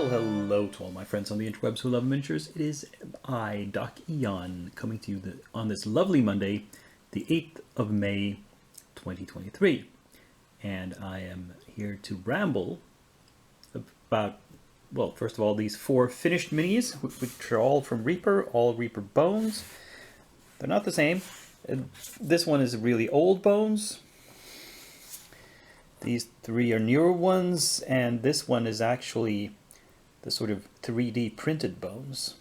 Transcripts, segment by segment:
Well, hello to all my friends on the interwebs who love miniatures. It is I, Doc Eon, coming to you on this lovely Monday, the 8th of May, 2023. And I am here to ramble about, well, first of all, these 4 finished minis, which are all from Reaper, all Reaper bones. They're not the same. This one is really old bones. These 3 are newer ones, and this one is actually the sort of 3D printed bones,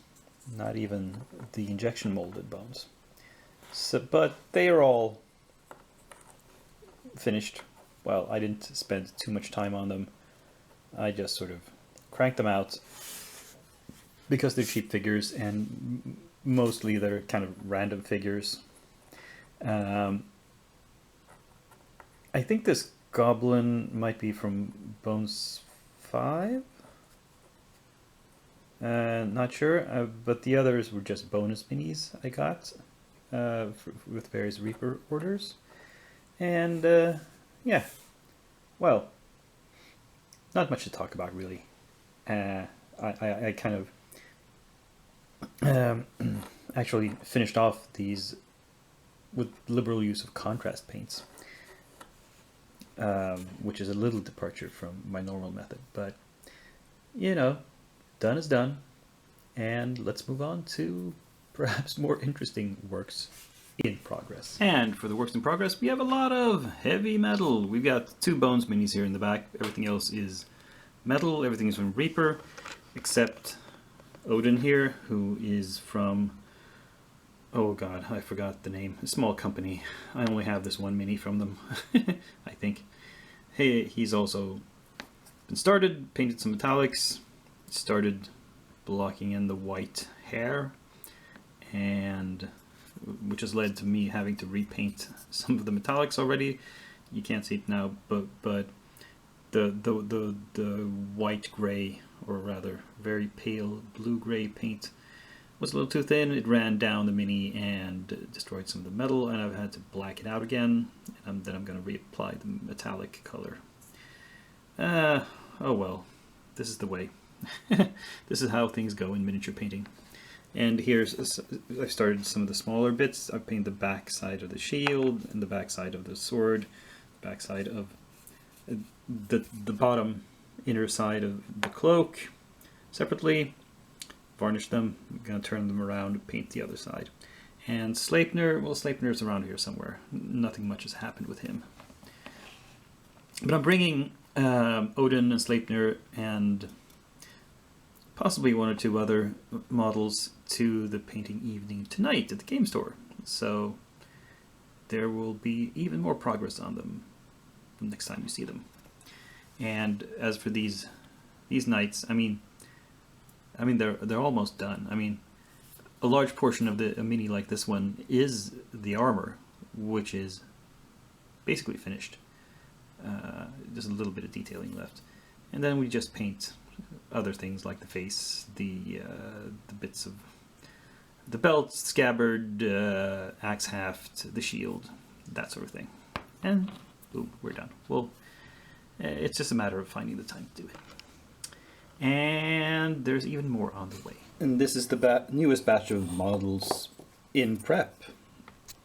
not even the injection molded bones. So, but they are all finished. Well, I didn't spend too much time on them. I just sort of cranked them out because they're cheap figures, and mostly they're kind of random figures. I think this goblin might be from Bones 5. Not sure, but the others were just bonus minis I got with various Reaper orders. And yeah, well, not much to talk about really. I kind of actually finished off these with liberal use of contrast paints. Which is a little departure from my normal method, but you know, done is done, and let's move on to perhaps more interesting works in progress. And for the works in progress, we have a lot of heavy metal. We've got 2 Bones minis here in the back. Everything else is metal. Everything is from Reaper, except Odin here, who is from, oh god, I forgot the name. A small company. I only have this 1 mini from them, I think. Hey, he's also been started, painted some metallics, started blocking in the white hair, and which has led to me having to repaint some of the metallics already. You can't see it now, but the white gray, or rather very pale blue gray paint was a little too thin. It ran down the mini and destroyed some of the metal, and I've had to black it out again, and then I'm going to reapply the metallic color. Oh well, this is the way. This is how things go in miniature painting. And here's, I've started some of the smaller bits. I've painted the back side of the shield, and the back side of the sword, the back side of the bottom inner side of the cloak separately. Varnish them. I'm going to turn them around and paint the other side. And Sleipnir, well, Sleipnir's around here somewhere. Nothing much has happened with him. But I'm bringing Odin and Sleipnir and possibly 1 or 2 other models to the painting evening tonight at the game store. So there will be even more progress on them next time you see them. And as for these knights, I mean they're almost done. I mean, a large portion of a mini like this one is the armor, which is basically finished. Just a little bit of detailing left, and then we just paint other things like the face, the bits of the belt, scabbard, axe haft, the shield, that sort of thing, and boom, we're done. Well, it's just a matter of finding the time to do it. And there's even more on the way. And this is the newest batch of models in prep.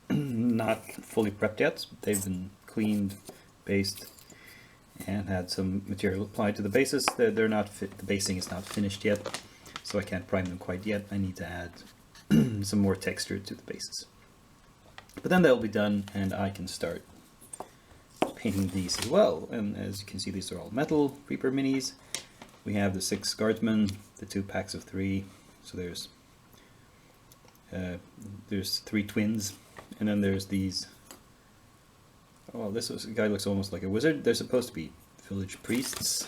Not fully prepped yet. They've been cleaned, based, and had some material applied to the bases. They're not fit. The basing is not finished yet, so I can't prime them quite yet. I need to add some more texture to the bases. But then they'll be done, and I can start painting these as well. And as you can see, these are all metal Reaper minis. We have the 6 guardsmen, the 2 packs of 3. So there's 3 twins, and then there's these. Oh, guy looks almost like a wizard. They're supposed to be village priests,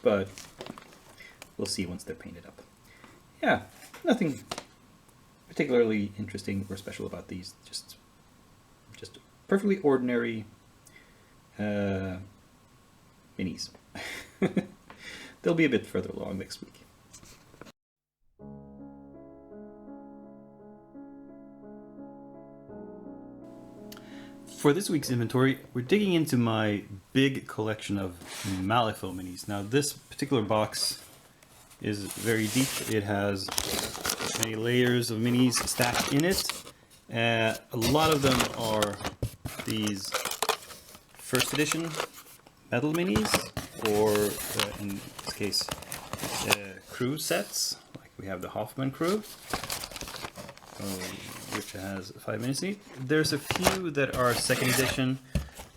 but we'll see once they're painted up. Yeah, nothing particularly interesting or special about these. Just perfectly ordinary minis. They'll be a bit further along next week. For this week's inventory, we're digging into my big collection of Malifaux minis. Now, this particular box is very deep. It has many layers of minis stacked in it. A lot of them are these first edition metal minis, or in this case, crew sets. Like we have the Hoffman crew, which has 5 minis each. There's a few that are second edition,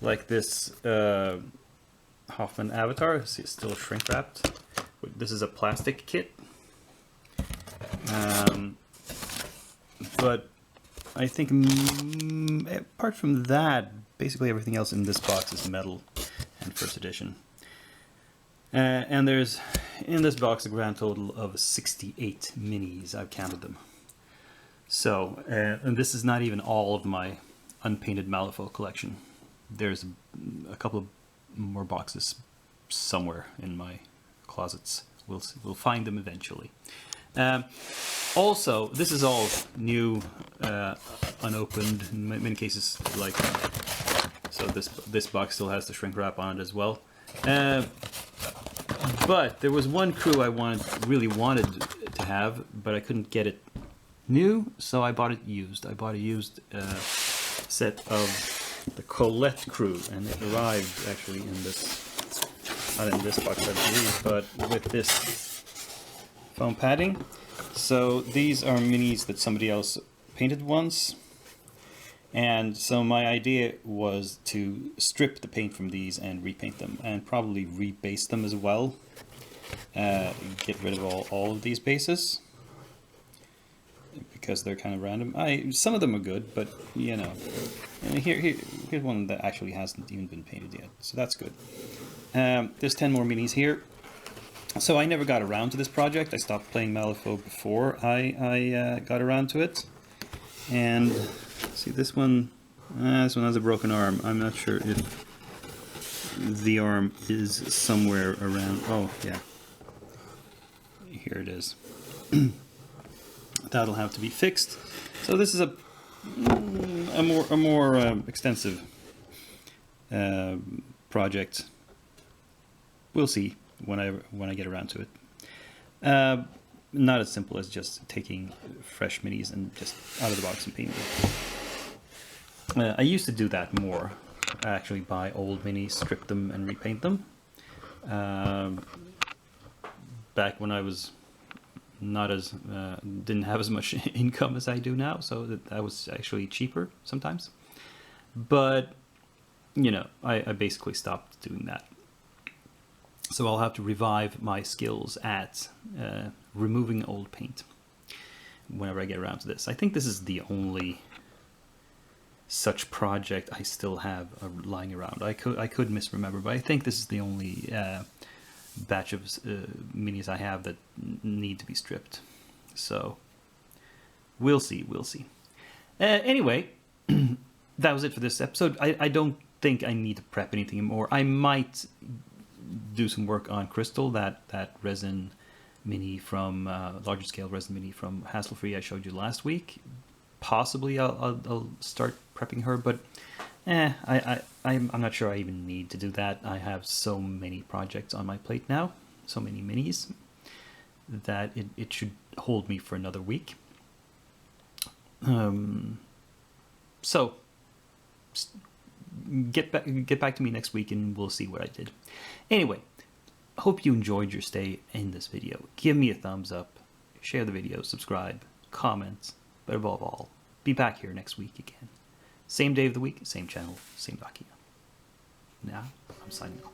like this Hoffman Avatar. It's still shrink wrapped. This is a plastic kit. But I think apart from that, basically everything else in this box is metal and first edition. And there's in this box a grand total of 68 minis. I've counted them. So, and this is not even all of my unpainted Malifaux collection. There's a couple of more boxes somewhere in my closets. We'll find them eventually. Also, this is all new, unopened. In many cases, like so. This box still has the shrink wrap on it as well. But there was one crew I really wanted to have, but I couldn't get it new, so I bought it used. I bought a used set of the Colette crew, and it arrived actually in this, not in this box I believe, but with this foam padding. So these are minis that somebody else painted once, and so my idea was to strip the paint from these and repaint them, and probably rebase them as well. Get rid of all of these bases, because they're kind of random. Some of them are good, but you know, here's one that actually hasn't even been painted yet, so that's good. There's 10 more minis here. So I never got around to this project. I stopped playing Malifaux before I got around to it. And see, this one has a broken arm. I'm not sure if the arm is somewhere around. Oh yeah, here it is. That'll have to be fixed. So this is a more extensive project. We'll see when I get around to it. Not as simple as just taking fresh minis and just out of the box and painting them. I used to do that more. Actually buy old minis, strip them, and repaint them. Back when I was not as didn't have as much income as I do now, so that was actually cheaper sometimes. But you know, I basically stopped doing that. So I'll have to revive my skills at removing old paint whenever I get around to this. I think this is the only such project I still have lying around. I could misremember, but I think this is the only batch of minis I have that need to be stripped. So we'll see. Anyway, that was it for this episode. I don't think I need to prep anything more. I might do some work on Crystal, that resin mini from larger scale resin mini from Hassle Free I showed you last week. Possibly I'll start prepping her, but I'm not sure I even need to do that. I have so many projects on my plate now, so many minis, that it should hold me for another week. So get back to me next week and we'll see what I did. Anyway, hope you enjoyed your stay in this video. Give me a thumbs up, share the video, subscribe, comment, but above all, be back here next week again. Same day of the week, same channel, same document. Now, I'm signing off.